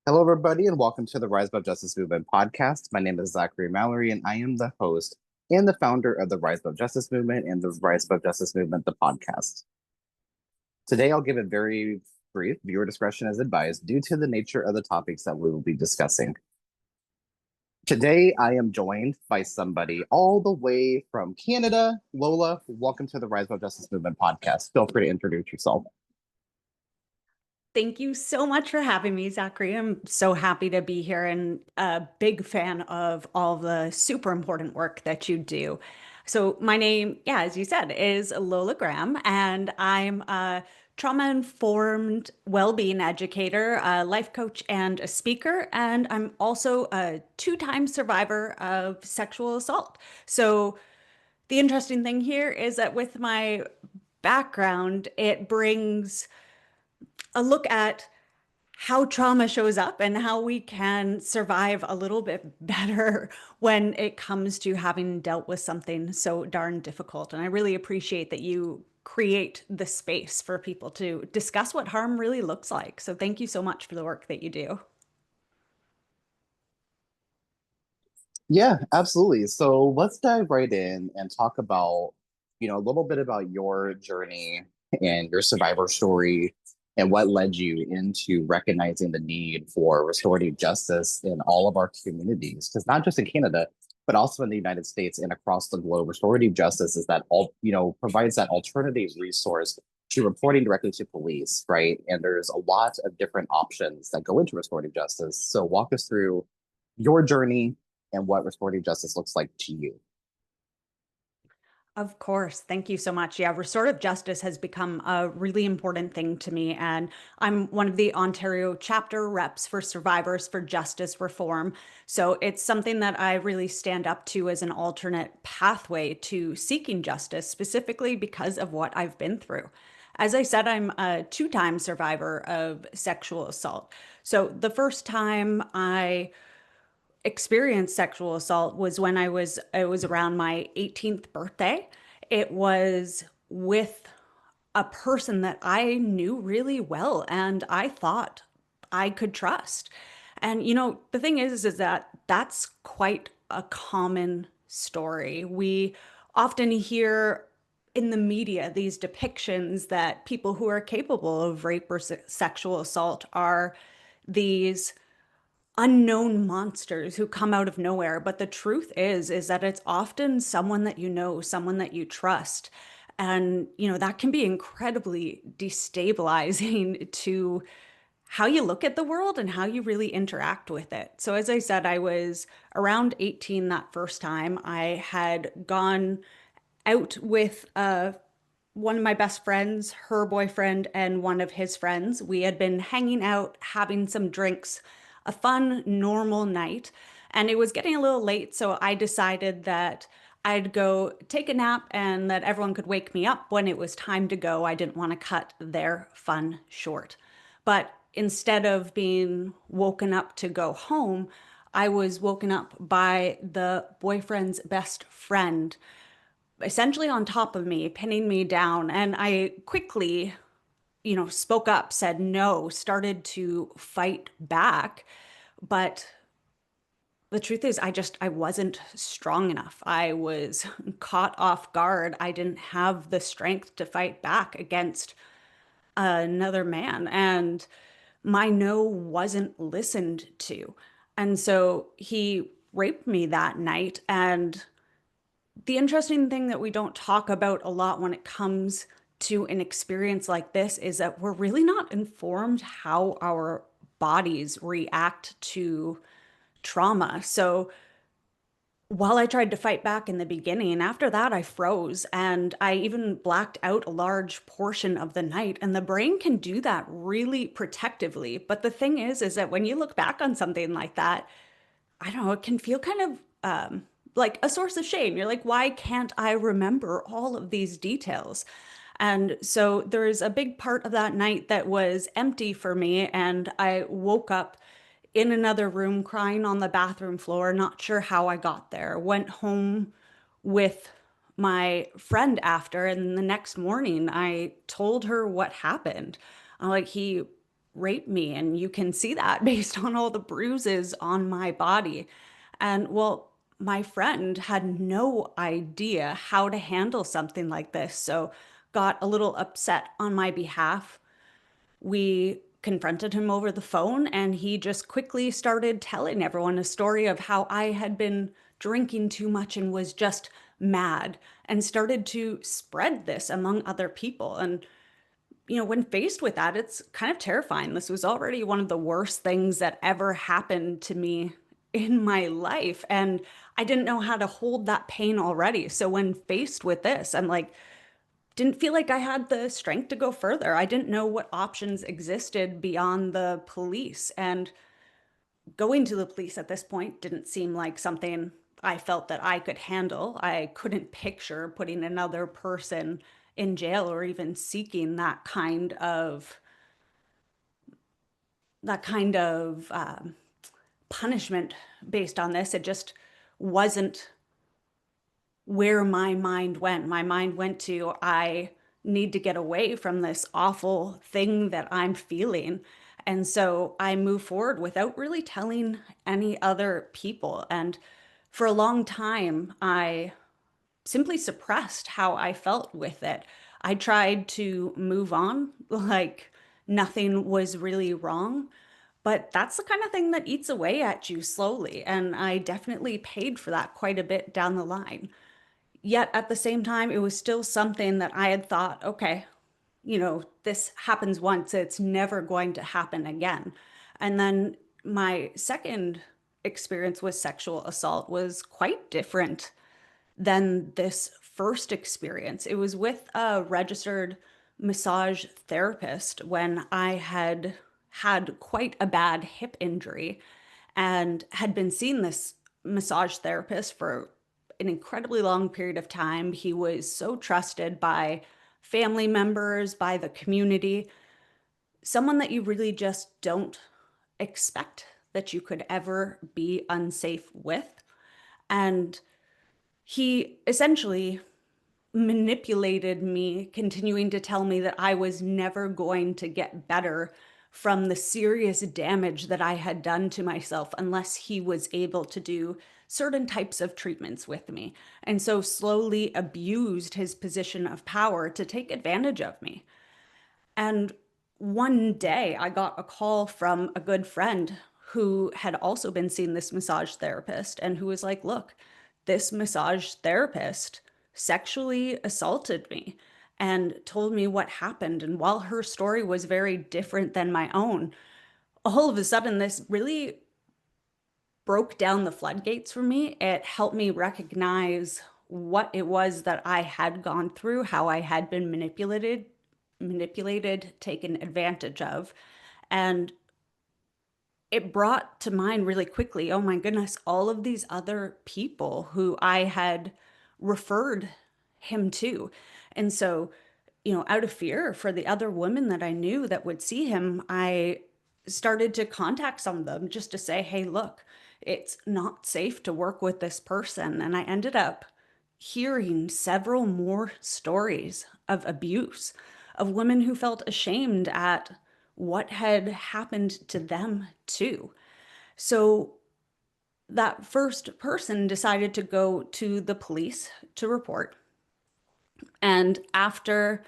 Hello, everybody, and welcome to the Rise Above Justice Movement podcast. My name is Zachary Mallory, and I am the host and the founder of the Rise Above Justice Movement and the Rise Above Justice Movement, the podcast. Today, I'll give it very brief. Viewer discretion is advised due to the nature of the topics that we will be discussing. Today, I am joined by somebody all the way from Canada. Lola, welcome to the Rise Above Justice Movement podcast. Feel free to introduce yourself. Thank you so much for having me, Zachary. I'm so happy to be here and a big fan of all the super important work that you do. So, my name, yeah, as you said, is Lola Graham, and I'm a trauma-informed well-being educator, a life coach, and a speaker. And I'm also a two-time survivor of sexual assault. So, the interesting thing here is that with my background, it brings a look at how trauma shows up and how we can survive a little bit better when it comes to having dealt with something so darn difficult. And I really appreciate that you create the space for people to discuss what harm really looks like. So thank you so much for the work that you do. Yeah, absolutely. So let's dive right in and talk about, a little bit about your journey and your survivor story and what led you into recognizing the need for restorative justice in all of our communities. Because not just in Canada, but also in the United States and across the globe, restorative justice is that all, provides that alternative resource to reporting directly to police, right? And there's a lot of different options that go into restorative justice. So walk us through your journey and what restorative justice looks like to you. Of course. Thank you so much. Yeah, restorative justice has become a really important thing to me. And I'm one of the Ontario chapter reps for Survivors for Justice Reform. So it's something that I really stand up to as an alternate pathway to seeking justice, specifically because of what I've been through. As I said, I'm a two-time survivor of sexual assault. So the first time I experienced sexual assault was when it was around my 18th birthday. It was with a person that I knew really well and I thought I could trust. And the thing is that that's quite a common story. We often hear in the media these depictions that people who are capable of rape or sexual assault are these unknown monsters who come out of nowhere. But the truth is that it's often someone that you know, someone that you trust. And, that can be incredibly destabilizing to how you look at the world and how you really interact with it. So, as I said, I was around 18 that first time. I had gone out with one of my best friends, her boyfriend, and one of his friends. We had been hanging out, having some drinks, a fun, normal night. And it was getting a little late, so I decided that I'd go take a nap and that everyone could wake me up when it was time to go. I didn't want to cut their fun short. But instead of being woken up to go home, I was woken up by the boyfriend's best friend essentially on top of me, pinning me down. And I quickly, spoke up, said no, started to fight back. But the truth is, I wasn't strong enough. I was caught off guard. I didn't have the strength to fight back against another man. And my no wasn't listened to. And so he raped me that night. And the interesting thing that we don't talk about a lot when it comes to an experience like this is that we're really not informed how our bodies react to trauma. So while I tried to fight back in the beginning, after that I froze and I even blacked out a large portion of the night. And the brain can do that really protectively. But the thing is that when you look back on something like that, I don't know, it can feel kind of like a source of shame. You're like, why can't I remember all of these details? And so there's a big part of that night that was empty for me. And I woke up in another room crying on the bathroom floor, not sure how I got there. Went home with my friend after, and the next morning I told her what happened. Like, he rape me. And you can see that based on all the bruises on my body. And well, my friend had no idea how to handle something like this. So got a little upset on my behalf. We confronted him over the phone, and he just quickly started telling everyone a story of how I had been drinking too much and was just mad, and started to spread this among other people. And, when faced with that, it's kind of terrifying. This was already one of the worst things that ever happened to me in my life. And I didn't know how to hold that pain already. So when faced with this, I'm like, didn't feel like I had the strength to go further. I didn't know what options existed beyond the police. And going to the police at this point didn't seem like something I felt that I could handle. I couldn't picture putting another person in jail or even seeking that kind of punishment based on this. It just wasn't where my mind went. My mind went to, I need to get away from this awful thing that I'm feeling. And so I move forward without really telling any other people. And for a long time, I simply suppressed how I felt with it. I tried to move on like nothing was really wrong. But that's the kind of thing that eats away at you slowly. And I definitely paid for that quite a bit down the line. Yet at the same time, it was still something that I had thought, okay, this happens once, it's never going to happen again. And then my second experience with sexual assault was quite different than this first experience. It was with a registered massage therapist when I had had quite a bad hip injury and had been seeing this massage therapist for an incredibly long period of time. He was so trusted by family members, by the community, someone that you really just don't expect that you could ever be unsafe with. And he essentially manipulated me, continuing to tell me that I was never going to get better from the serious damage that I had done to myself unless he was able to do certain types of treatments with me. And so slowly abused his position of power to take advantage of me. And one day I got a call from a good friend who had also been seeing this massage therapist and who was like, look, this massage therapist sexually assaulted me and told me what happened. And while her story was very different than my own, all of a sudden, this really broke down the floodgates for me. It helped me recognize what it was that I had gone through, how I had been manipulated, taken advantage of. And it brought to mind really quickly, oh my goodness, all of these other people who I had referred him to. And so, out of fear for the other women that I knew that would see him, I started to contact some of them just to say, hey, look, it's not safe to work with this person. And I ended up hearing several more stories of abuse, of women who felt ashamed at what had happened to them too. So that first person decided to go to the police to report. And after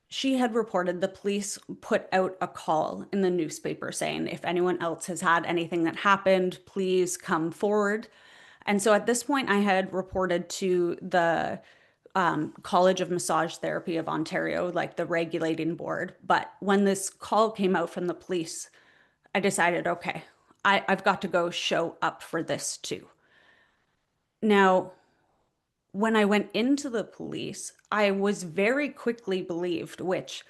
she had reported, the police put out a call in the newspaper saying, if anyone else has had anything that happened, please come forward. And so at this point, I had reported to the College of Massage Therapy of Ontario, like the regulating board. But when this call came out from the police, I decided, okay, I've got to go show up for this too. Now, when I went into the police, I was very quickly believed, which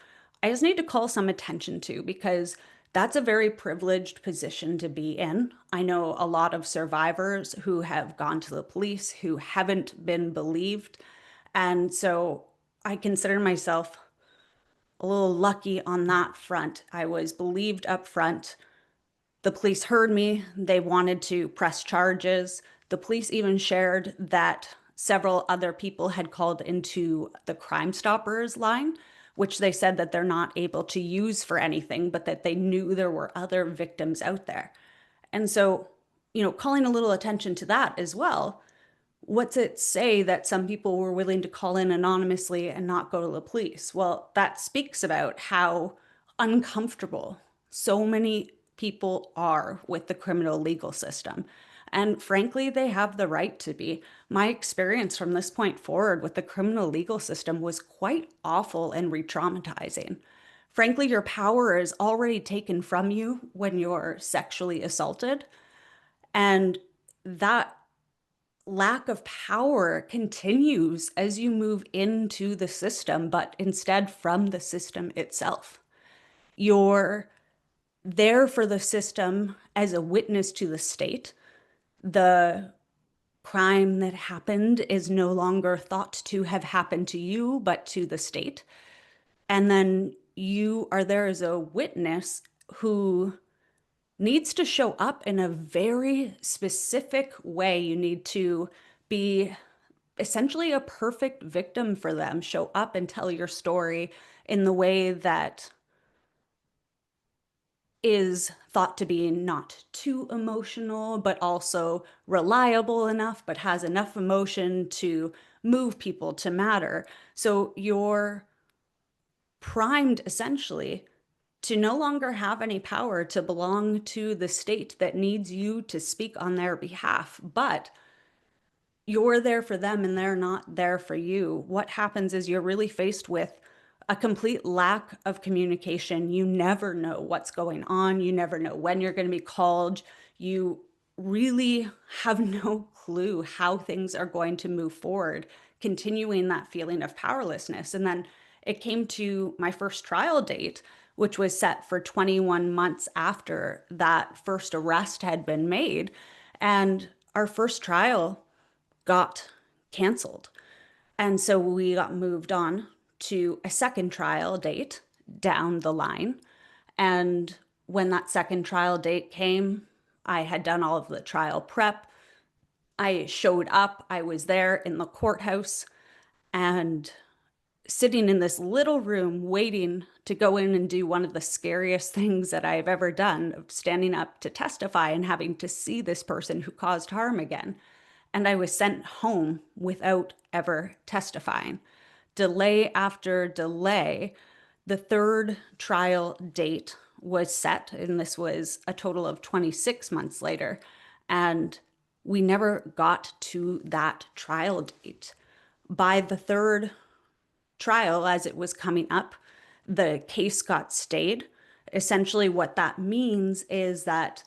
I just need to call some attention to because that's a very privileged position to be in. I know a lot of survivors who have gone to the police who haven't been believed. And so I consider myself a little lucky on that front. I was believed up front. The police heard me. They wanted to press charges. The police even shared that several other people had called into the Crime Stoppers line, which they said that they're not able to use for anything, but that they knew there were other victims out there. And so, calling a little attention to that as well. What's it say that some people were willing to call in anonymously and not go to the police? Well, that speaks about how uncomfortable so many people are with the criminal legal system. And frankly, they have the right to be. My experience from this point forward with the criminal legal system was quite awful and re-traumatizing. Frankly, your power is already taken from you when you're sexually assaulted. And that lack of power continues as you move into the system, but instead from the system itself. You're there for the system as a witness to the state. The crime that happened is no longer thought to have happened to you, but to the state. And then you are there as a witness who needs to show up in a very specific way. You need to be essentially a perfect victim for them. Show up and tell your story in the way that is thought to be not too emotional, but also reliable enough, but has enough emotion to move people to matter. So you're primed essentially to no longer have any power to belong to the state that needs you to speak on their behalf, but you're there for them and they're not there for you. What happens is you're really faced with a complete lack of communication. You never know what's going on. You never know when you're going to be called. You really have no clue how things are going to move forward, continuing that feeling of powerlessness. And then it came to my first trial date, which was set for 21 months after that first arrest had been made. And our first trial got canceled. And so we got moved on to a second trial date down the line. And when that second trial date came, I had done all of the trial prep. I showed up, I was there in the courthouse and sitting in this little room waiting to go in and do one of the scariest things that I've ever done, of standing up to testify and having to see this person who caused harm again. And I was sent home without ever testifying. Delay after delay, the third trial date was set, and this was a total of 26 months later. And we never got to that trial date. By the third trial, as it was coming up, the case got stayed. Essentially, what that means is that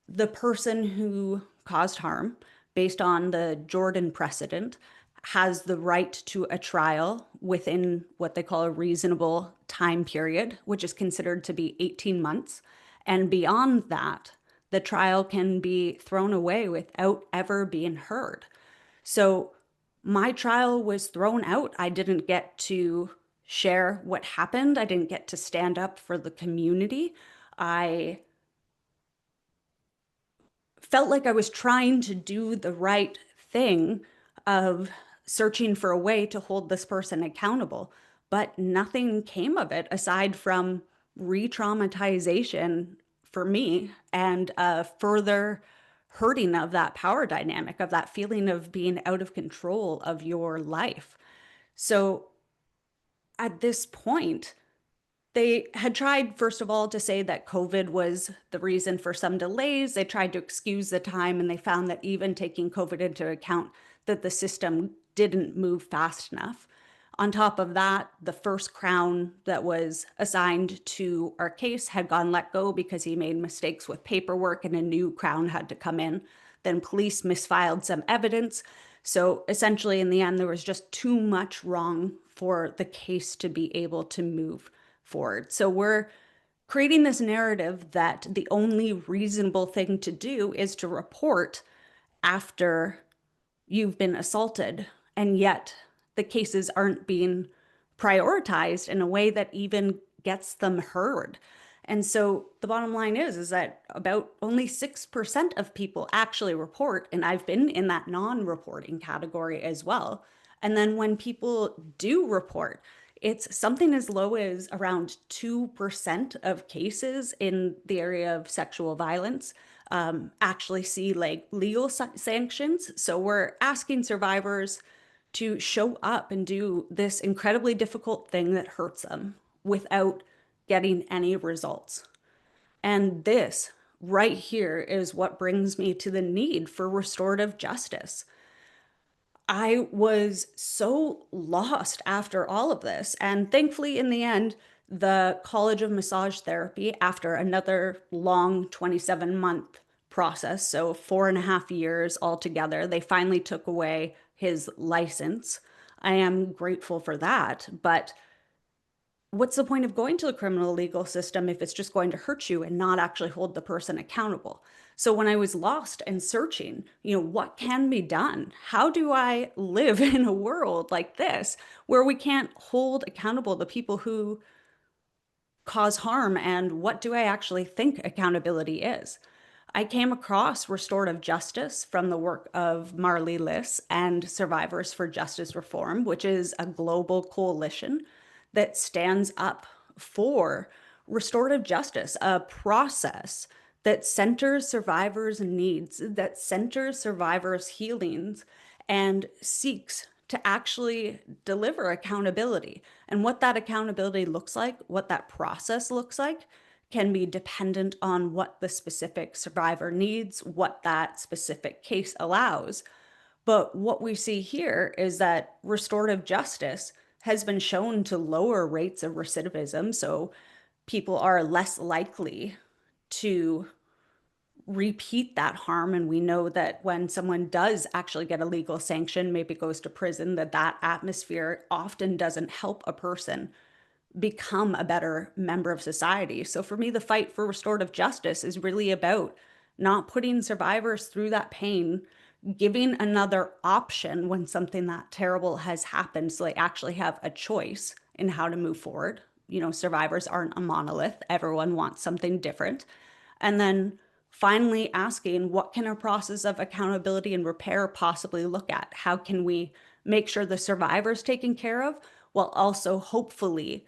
the person who caused harm, based on the Jordan precedent, has the right to a trial within what they call a reasonable time period, which is considered to be 18 months. And beyond that, the trial can be thrown away without ever being heard. So my trial was thrown out. I didn't get to share what happened. I didn't get to stand up for the community. I felt like I was trying to do the right thing of searching for a way to hold this person accountable, but nothing came of it aside from re-traumatization for me and a further hurting of that power dynamic, of that feeling of being out of control of your life. So at this point, they had tried, first of all, to say that COVID was the reason for some delays. They tried to excuse the time, and they found that even taking COVID into account, that the system didn't move fast enough. On top of that, the first crown that was assigned to our case had gone let go because he made mistakes with paperwork and a new crown had to come in. Then police misfiled some evidence. So essentially, in the end, there was just too much wrong for the case to be able to move forward. So we're creating this narrative that the only reasonable thing to do is to report after you've been assaulted. And yet the cases aren't being prioritized in a way that even gets them heard. And so the bottom line is that about only 6% of people actually report. And I've been in that non-reporting category as well. And then when people do report, It's something as low as around 2% of cases in the area of sexual violence actually see like legal sanctions. So we're asking survivors to show up and do this incredibly difficult thing that hurts them without getting any results. And this right here is what brings me to the need for restorative justice. I was so lost after all of this. And thankfully, in the end, the College of Massage Therapy, after another long 27-month process, so 4.5 years altogether, they finally took away his license. I am grateful for that. But what's the point of going to the criminal legal system if it's just going to hurt you and not actually hold the person accountable? So when I was lost and searching, what can be done? How do I live in a world like this where we can't hold accountable the people who cause harm? And what do I actually think accountability is? I came across restorative justice from the work of Marley Liss and Survivors for Justice Reform, which is a global coalition that stands up for restorative justice, a process that centers survivors' needs, that centers survivors' healings, and seeks to actually deliver accountability. And what that accountability looks like, what that process looks like, can be dependent on what the specific survivor needs, what that specific case allows. But what we see here is that restorative justice has been shown to lower rates of recidivism. So people are less likely to repeat that harm. And we know that when someone does actually get a legal sanction, maybe goes to prison, that atmosphere often doesn't help a person become a better member of society. So for me, the fight for restorative justice is really about not putting survivors through that pain, giving another option when something that terrible has happened so they actually have a choice in how to move forward. Survivors aren't a monolith. Everyone wants something different. And then finally asking, what can a process of accountability and repair possibly look at? How can we make sure the survivor's taken care of while also hopefully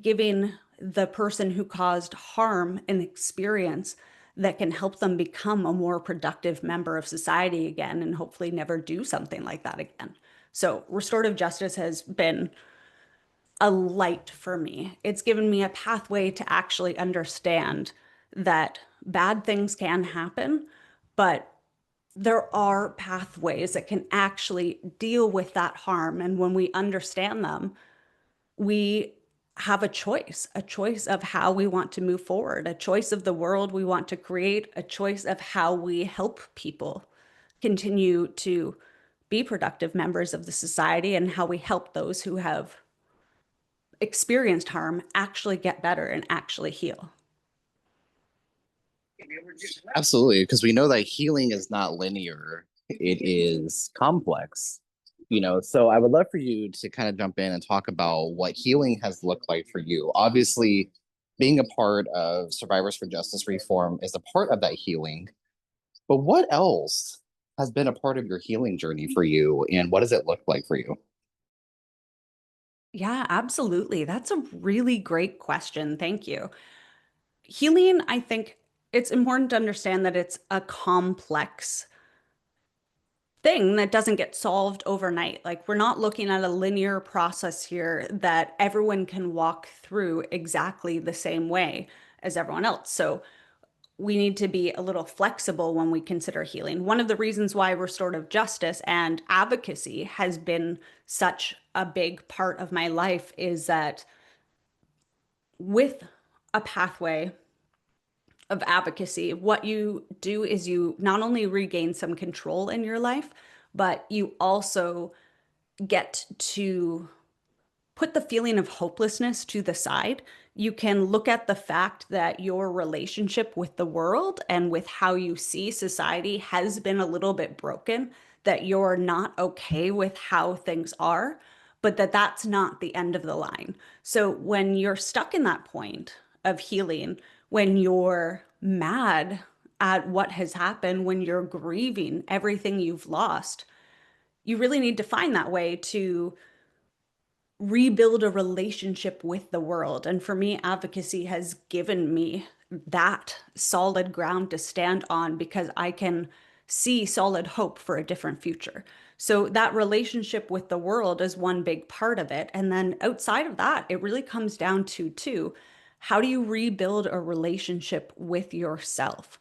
giving the person who caused harm an experience that can help them become a more productive member of society again and hopefully never do something like that again. So, restorative justice has been a light for me. It's given me a pathway to actually understand that bad things can happen, but there are pathways that can actually deal with that harm. And when we understand them, we have a choice of how we want to move forward, a choice of the world we want to create, a choice of how we help people continue to be productive members of the society, and how we help those who have experienced harm actually get better and actually heal. Absolutely, because we know that healing is not linear, it is complex. So I would love for you to kind of jump in and talk about what healing has looked like for you. Obviously, being a part of Survivors for Justice Reform is a part of that healing, but what else has been a part of your healing journey for you, and what does it look like for you? Yeah, absolutely. That's a really great question. Thank you. Healing, I think it's important to understand that it's a complex thing that doesn't get solved overnight. Like, we're not looking at a linear process here that everyone can walk through exactly the same way as everyone else. So, we need to be a little flexible when we consider healing. One of the reasons why restorative justice and advocacy has been such a big part of my life is that with a pathway of advocacy, what you do is you not only regain some control in your life, but you also get to put the feeling of hopelessness to the side. You can look at the fact that your relationship with the world and with how you see society has been a little bit broken, that you're not okay with how things are, but that's not the end of the line. So when you're stuck in that point of healing, when you're mad at what has happened, when you're grieving everything you've lost, you really need to find that way to rebuild a relationship with the world. And for me, advocacy has given me that solid ground to stand on because I can see solid hope for a different future. So that relationship with the world is one big part of it. And then outside of that, it really comes down to two, how do you rebuild a relationship with yourself?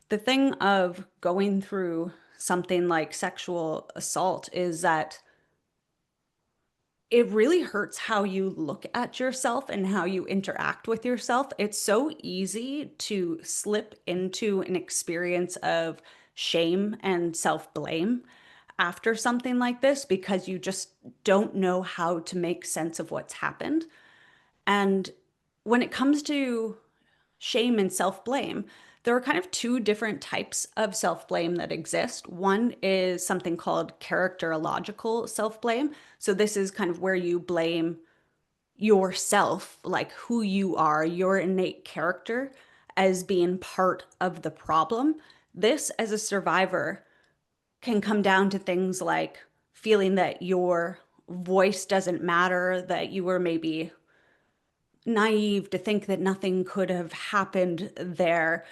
The thing of going through something like sexual assault is that it really hurts how you look at yourself and how you interact with yourself. It's so easy to slip into an experience of shame and self-blame after something like this because you just don't know how to make sense of what's happened. And when it comes to shame and self-blame, there are kind of two different types of self-blame that exist. One is something called characterological self-blame. So this is kind of where you blame yourself, like who you are, your innate character, as being part of the problem. This, as a survivor, can come down to things like feeling that your voice doesn't matter, that you were maybe naive to think that nothing could have happened there.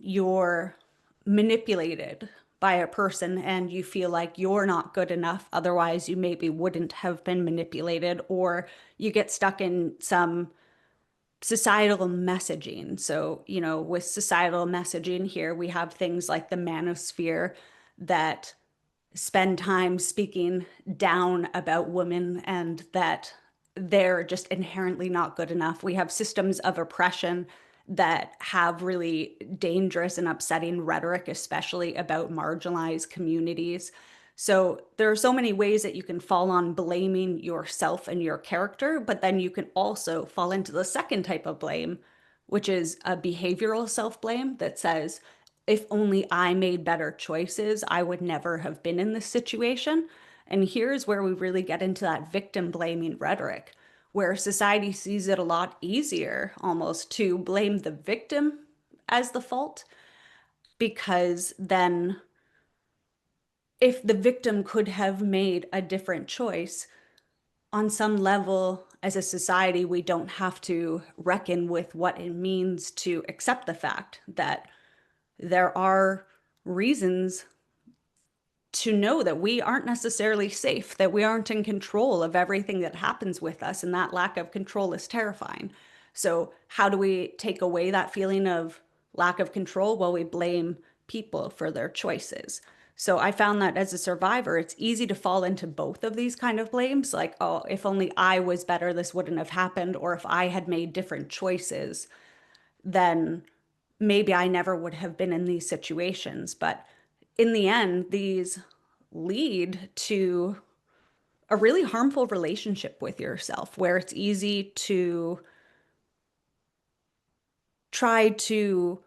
You're manipulated by a person and you feel like you're not good enough. Otherwise, you maybe wouldn't have been manipulated, or you get stuck in some societal messaging. So, with societal messaging here, we have things like the manosphere that spend time speaking down about women and that they're just inherently not good enough. We have systems of oppression that have really dangerous and upsetting rhetoric, especially about marginalized communities. So there are so many ways that you can fall on blaming yourself and your character, but then you can also fall into the second type of blame, which is a behavioral self-blame that says, if only I made better choices, I would never have been in this situation. And here's where we really get into that victim blaming rhetoric, where society sees it a lot easier almost to blame the victim as the fault, because then if the victim could have made a different choice, on some level, as a society, we don't have to reckon with what it means to accept the fact that there are reasons to know that we aren't necessarily safe, that we aren't in control of everything that happens with us, and that lack of control is terrifying. So, how do we take away that feeling of lack of control? Well, we blame people for their choices. So, I found that as a survivor, it's easy to fall into both of these kind of blames, like, oh, if only I was better, this wouldn't have happened, or if I had made different choices, then maybe I never would have been in these situations. But in the end, these lead to a really harmful relationship with yourself where it's easy to try to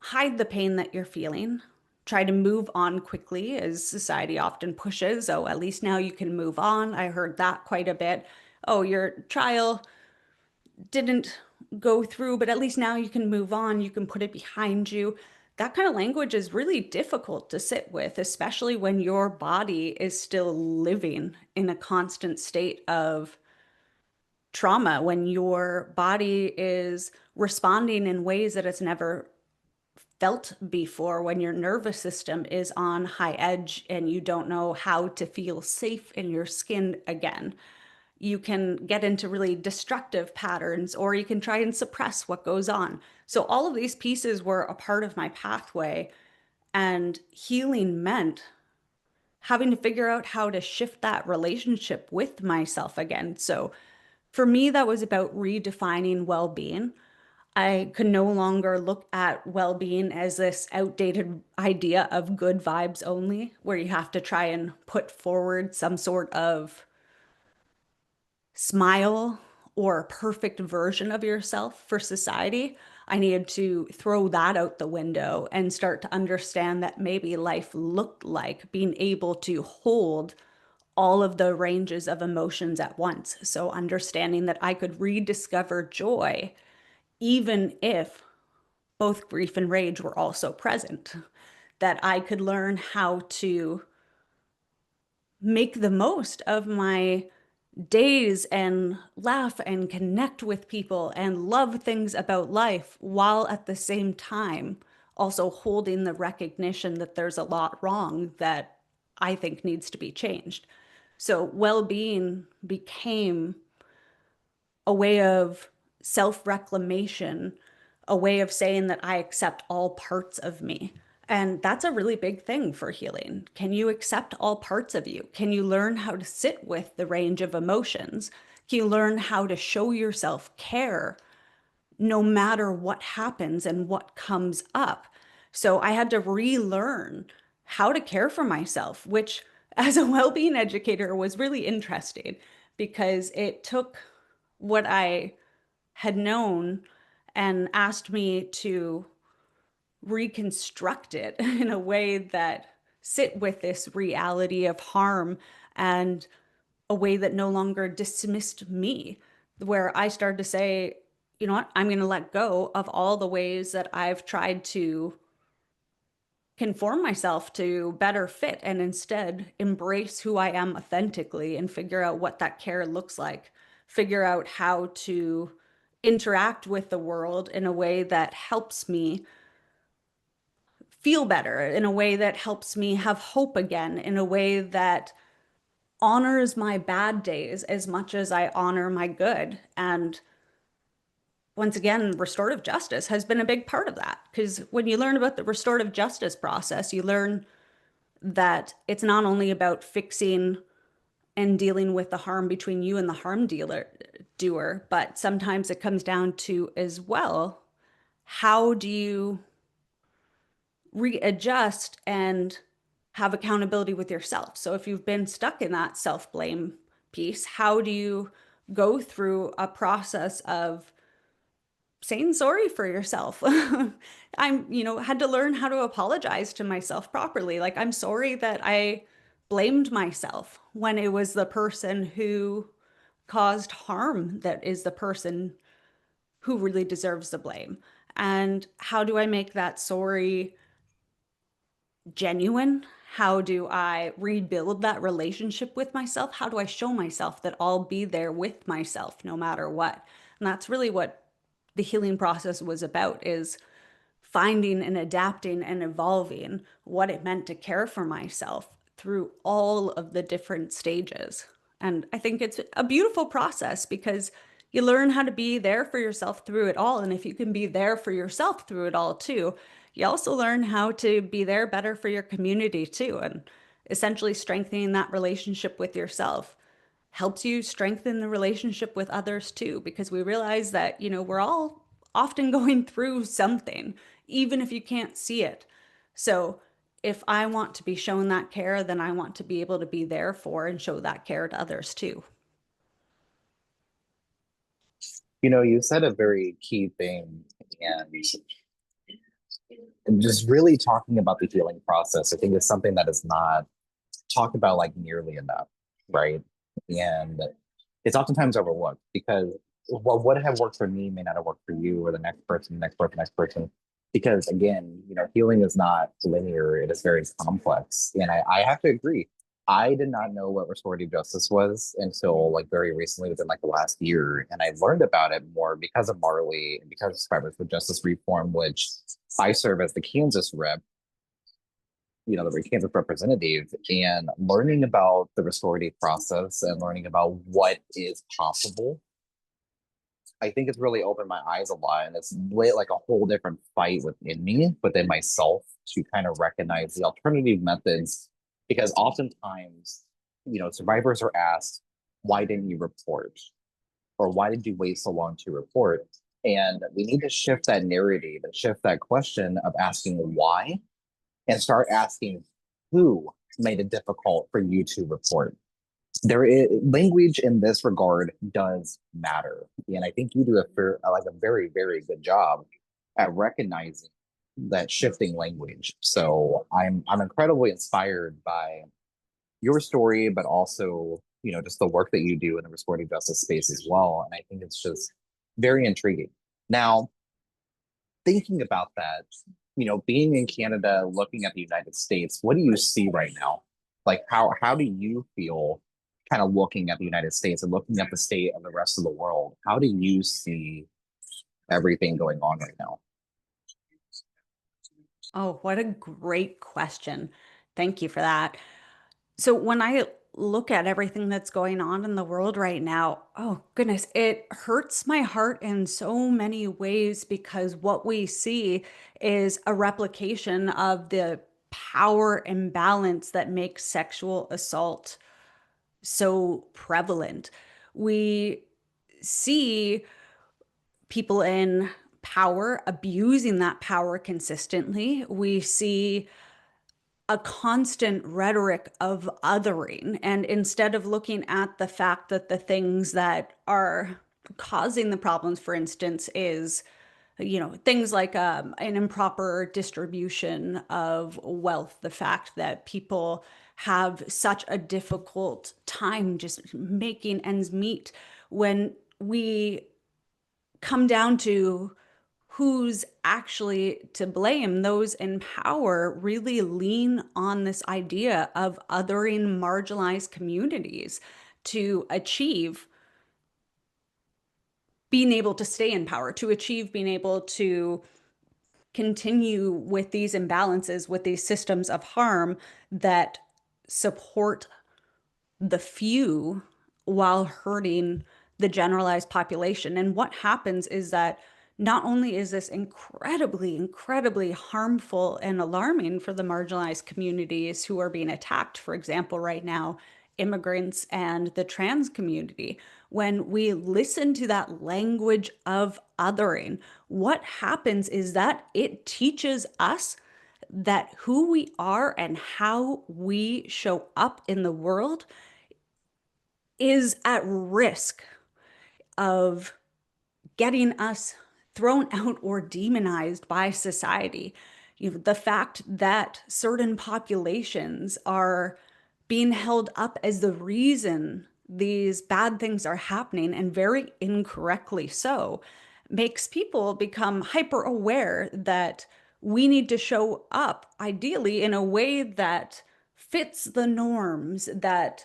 hide the pain that you're feeling, try to move on quickly, as society often pushes. Oh, at least now you can move on. I heard that quite a bit. Oh, your trial didn't go through, but at least now you can move on, you can put it behind you. That kind of language is really difficult to sit with, especially when your body is still living in a constant state of trauma, when your body is responding in ways that it's never felt before, when your nervous system is on high edge and you don't know how to feel safe in your skin again. You can get into really destructive patterns, or you can try and suppress what goes on. So all of these pieces were a part of my pathway, and healing meant having to figure out how to shift that relationship with myself again. So for me, that was about redefining well-being. I could no longer look at well-being as this outdated idea of good vibes only, where you have to try and put forward some sort of smile or perfect version of yourself for society. I needed to throw that out the window and start to understand that maybe life looked like being able to hold all of the ranges of emotions at once. So understanding that I could rediscover joy even if both grief and rage were also present, that I could learn how to make the most of my days and laugh and connect with people and love things about life while at the same time also holding the recognition that there's a lot wrong that I think needs to be changed. So well-being became a way of self-reclamation, a way of saying that I accept all parts of me. And that's a really big thing for healing. Can you accept all parts of you? Can you learn how to sit with the range of emotions? Can you learn how to show yourself care no matter what happens and what comes up? So I had to relearn how to care for myself, which as a well-being educator was really interesting because it took what I had known and asked me to reconstruct it in a way that sit with this reality of harm and a way that no longer dismissed me, where I started to say, you know what, I'm going to let go of all the ways that I've tried to conform myself to better fit and instead embrace who I am authentically and figure out what that care looks like, figure out how to interact with the world in a way that helps me feel better, in a way that helps me have hope again, in a way that honors my bad days as much as I honor my good. And once again, restorative justice has been a big part of that because when you learn about the restorative justice process, you learn that it's not only about fixing and dealing with the harm between you and the harm doer, but sometimes it comes down to as well, how do you readjust and have accountability with yourself? So if you've been stuck in that self-blame piece, how do you go through a process of saying sorry for yourself? Had to learn how to apologize to myself properly. Like, I'm sorry that I blamed myself when it was the person who caused harm that is the person who really deserves the blame. And how do I make that sorry genuine? How do I rebuild that relationship with myself? How do I show myself that I'll be there with myself no matter what? And that's really what the healing process was about, is finding and adapting and evolving what it meant to care for myself through all of the different stages. And I think it's a beautiful process because you learn how to be there for yourself through it all. And if you can be there for yourself through it all too, you also learn how to be there better for your community too. And essentially strengthening that relationship with yourself helps you strengthen the relationship with others too, because we realize that, we're all often going through something, even if you can't see it. So if I want to be shown that care, then I want to be able to be there for and show that care to others too. You said a very key thing, and just really talking about the healing process, I think is something that is not talked about like nearly enough, right? And it's oftentimes overlooked because what would have worked for me may not have worked for you or the next person, next person, next person. Because again, healing is not linear, it is very complex. And I have to agree. I did not know what restorative justice was until like very recently, within like the last year. And I learned about it more because of Marley and because of Survivors for Justice Reform, which I serve as the Kansas rep, the Kansas representative, and learning about the restorative process and learning about what is possible. I think it's really opened my eyes a lot, and it's lit like a whole different fight within me, within myself, to kind of recognize the alternative methods. Because oftentimes, survivors are asked, "Why didn't you report?" or "Why did you wait so long to report?" And we need to shift that narrative and shift that question of asking why, and start asking who made it difficult for you to report. There is language in this regard does matter, and I think you do a very very good job at recognizing that shifting language. So I'm incredibly inspired by your story, but also just the work that you do in the restorative justice space as well. And I think it's just very intriguing. Now, thinking about that, being in Canada, looking at the United States, what do you see right now? Like how do you feel kind of looking at the United States and looking at the state of the rest of the world, how do you see everything going on right now? Oh, what a great question. Thank you for that. So when I look at everything that's going on in the world right now, oh goodness, it hurts my heart in so many ways because what we see is a replication of the power imbalance that makes sexual assault so prevalent. We see people in power abusing that power consistently. We see a constant rhetoric of othering. And instead of looking at the fact that the things that are causing the problems, for instance, is, things like an improper distribution of wealth, the fact that people have such a difficult time just making ends meet when we come down to who's actually to blame, those in power really lean on this idea of othering marginalized communities to achieve being able to stay in power, to achieve being able to continue with these imbalances, with these systems of harm that support the few while hurting the generalized population. And what happens is that not only is this incredibly, incredibly harmful and alarming for the marginalized communities who are being attacked, for example, right now, immigrants and the trans community, when we listen to that language of othering, what happens is that it teaches us that who we are and how we show up in the world is at risk of getting us thrown out or demonized by society. The fact that certain populations are being held up as the reason these bad things are happening, and very incorrectly so, makes people become hyper aware that we need to show up ideally in a way that fits the norms, that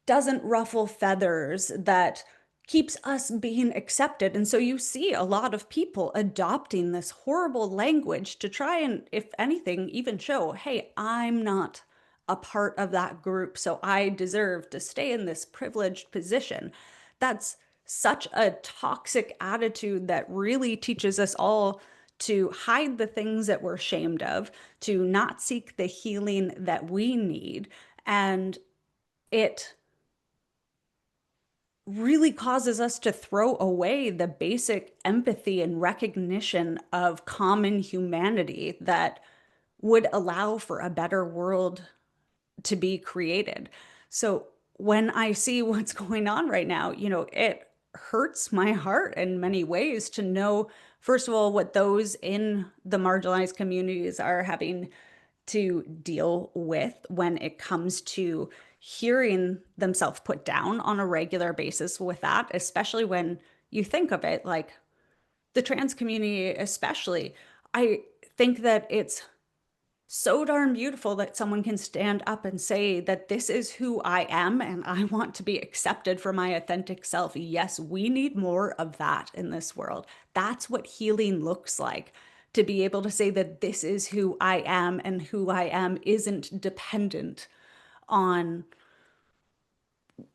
doesn't ruffle feathers, that keeps us being accepted. And so you see a lot of people adopting this horrible language to try and, if anything, even show, hey, I'm not a part of that group, so I deserve to stay in this privileged position. That's such a toxic attitude that really teaches us all to hide the things that we're ashamed of, to not seek the healing that we need. And it really causes us to throw away the basic empathy and recognition of common humanity that would allow for a better world to be created. So when I see what's going on right now, it hurts my heart in many ways to know, first of all, what those in the marginalized communities are having to deal with when it comes to hearing themselves put down on a regular basis with that, especially when you think of it like the trans community, especially. I think that it's so darn beautiful that someone can stand up and say that this is who I am and I want to be accepted for my authentic self. Yes, we need more of that in this world. That's what healing looks like. To be able to say that this is who I am and who I am isn't dependent on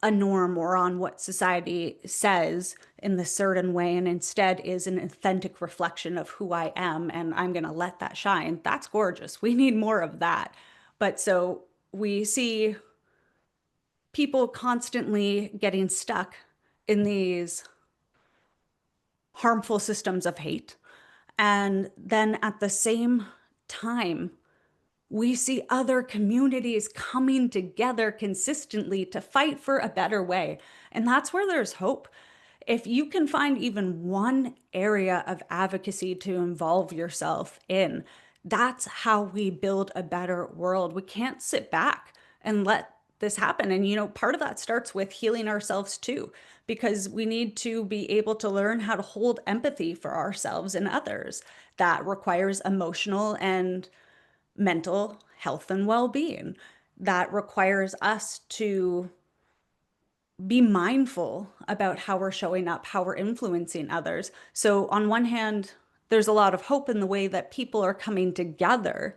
a norm or on what society says in this certain way, and instead is an authentic reflection of who I am, and I'm going to let that shine. That's gorgeous. We need more of that. But so we see people constantly getting stuck in these harmful systems of hate. And then at the same time, we see other communities coming together consistently to fight for a better way. And that's where there's hope. If you can find even one area of advocacy to involve yourself in, that's how we build a better world. We can't sit back and let this happen. And, part of that starts with healing ourselves too, because we need to be able to learn how to hold empathy for ourselves and others. That requires emotional and mental health and well being. That requires us to be mindful about how we're showing up, how we're influencing others. So, on one hand, there's a lot of hope in the way that people are coming together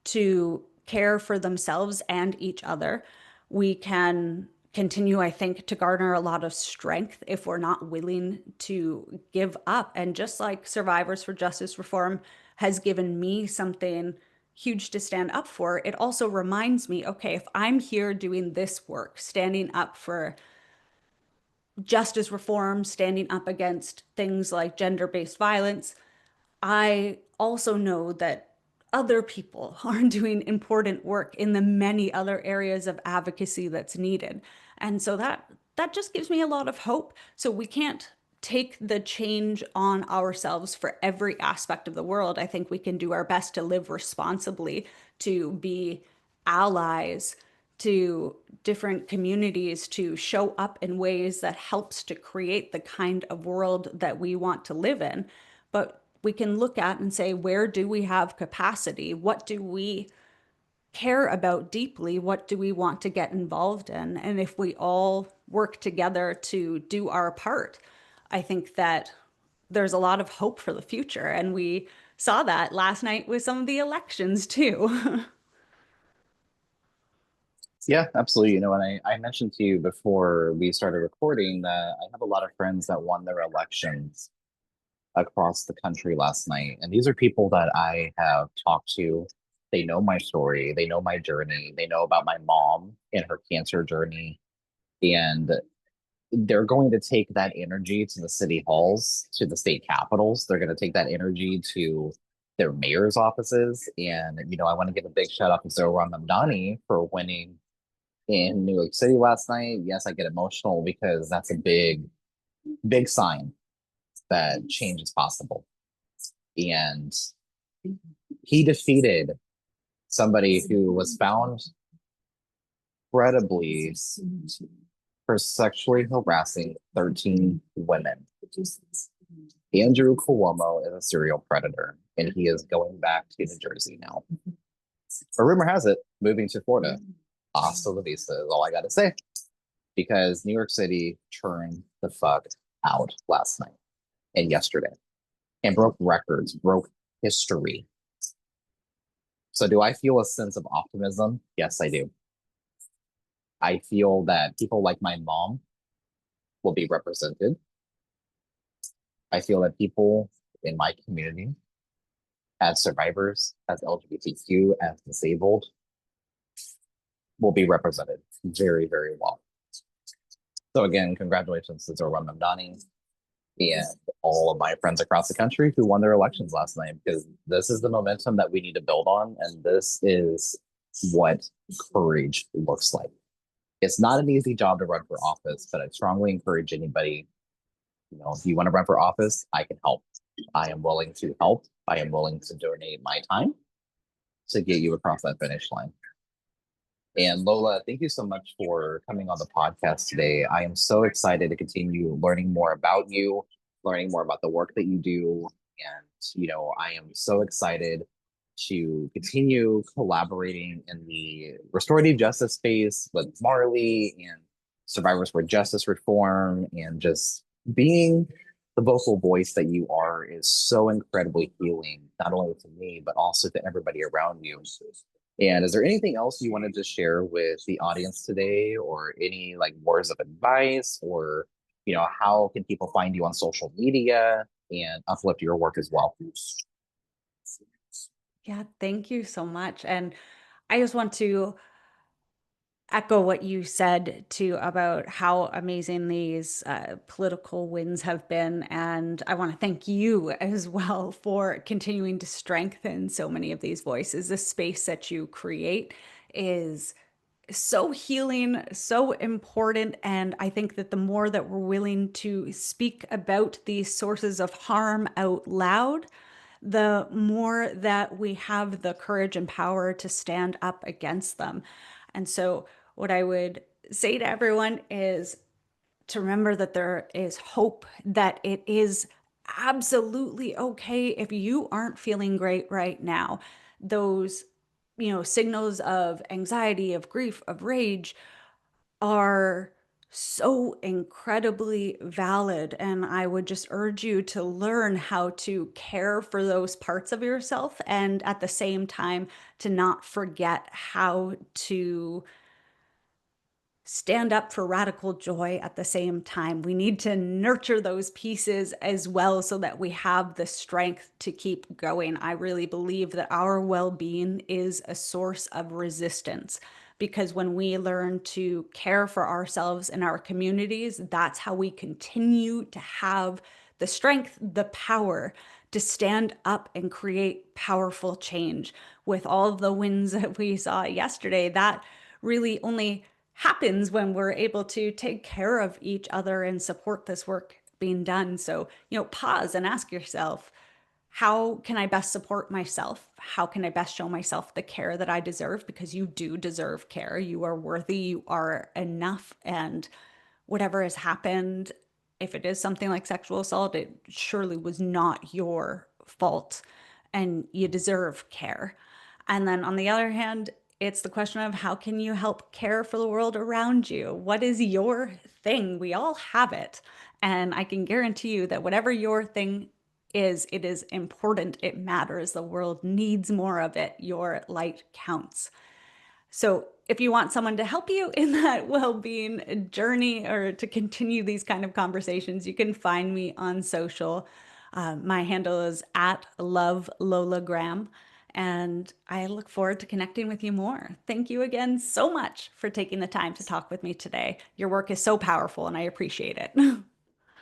to care for themselves and each other. We can continue, I think, to garner a lot of strength if we're not willing to give up. And just like Survivors for Justice Reform has given me something huge to stand up for, it also reminds me, okay, if I'm here doing this work, standing up for justice reform, standing up against things like gender-based violence, I also know that other people are doing important work in the many other areas of advocacy that's needed. And so that just gives me a lot of hope. So we can't take the change on ourselves for every aspect of the world. I think we can do our best to live responsibly, to be allies to different communities, to show up in ways that helps to create the kind of world that we want to live in. But we can look at and say, where do we have capacity? What do we care about deeply? What do we want to get involved in? And if we all work together to do our part, I think that there's a lot of hope for the future. And we saw that last night with some of the elections too. Yeah, absolutely. And I mentioned to you before we started recording that I have a lot of friends that won their elections across the country last night. And these are people that I have talked to. They know my story, they know my journey, they know about my mom and her cancer journey. And they're going to take that energy to the city halls, to the state capitals. They're going to take that energy to their mayor's offices. And, I want to give a big shout out to Zohran Mamdani for winning in New York City last night. Yes, I get emotional because that's a big, big sign that change is possible. And he defeated somebody who was found credibly for sexually harassing 13 women. Andrew Cuomo is a serial predator, and he is going back to New Jersey now. A rumor has it, moving to Florida. Hasta la vista is all I got to say, because New York City turned the fuck out last night and yesterday and broke records, broke history. So, do I feel a sense of optimism? Yes, I do. I feel that people like my mom will be represented. I feel that people in my community, as survivors, as LGBTQ, as disabled, will be represented very, very well. So again, congratulations to Zohran Mamdani and all of my friends across the country who won their elections last night, because this is the momentum that we need to build on. And this is what courage looks like. It's not an easy job to run for office, but I strongly encourage anybody, if you want to run for office, I can help. I am willing to help. I am willing to donate my time to get you across that finish line. And Lola, thank you so much for coming on the podcast today. I am so excited to continue learning more about you, learning more about the work that you do. And, I am so excited to continue collaborating in the restorative justice space with Marley and Survivors for Justice Reform, and just being the vocal voice that you are is so incredibly healing, not only to me, but also to everybody around you. And is there anything else you wanted to share with the audience today, or any like words of advice, or, how can people find you on social media and uplift your work as well? Yeah, thank you so much. And I just want to echo what you said too about how amazing these political wins have been. And I want to thank you as well for continuing to strengthen so many of these voices. The space that you create is so healing, so important. And I think that the more that we're willing to speak about these sources of harm out loud, the more that we have the courage and power to stand up against them. And so, what I would say to everyone is to remember that there is hope, that it is absolutely okay if you aren't feeling great right now. Those, signals of anxiety, of grief, of rage are so incredibly valid. And I would just urge you to learn how to care for those parts of yourself and at the same time to not forget how to stand up for radical joy at the same time. We need to nurture those pieces as well so that we have the strength to keep going. I really believe that our well being is a source of resistance because when we learn to care for ourselves and our communities, that's how we continue to have the strength, the power to stand up and create powerful change. With all of the wins that we saw yesterday, that really only happens when we're able to take care of each other and support this work being done. So, pause and ask yourself, how can I best support myself? How can I best show myself the care that I deserve? Because you do deserve care. You are worthy, you are enough. And whatever has happened, if it is something like sexual assault, it surely was not your fault and you deserve care. And then on the other hand, it's the question of how can you help care for the world around you? What is your thing? We all have it. And I can guarantee you that whatever your thing is, it is important. It matters. The world needs more of it. Your light counts. So if you want someone to help you in that well-being journey or to continue these kind of conversations, you can find me on social. My handle is at Love Lola Graham, and I look forward to connecting with you more. Thank you again so much for taking the time to talk with me today. Your work is so powerful, and I appreciate it.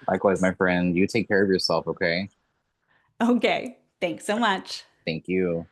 Likewise, my friend, you take care of yourself, okay? Okay, thanks so much. Thank you.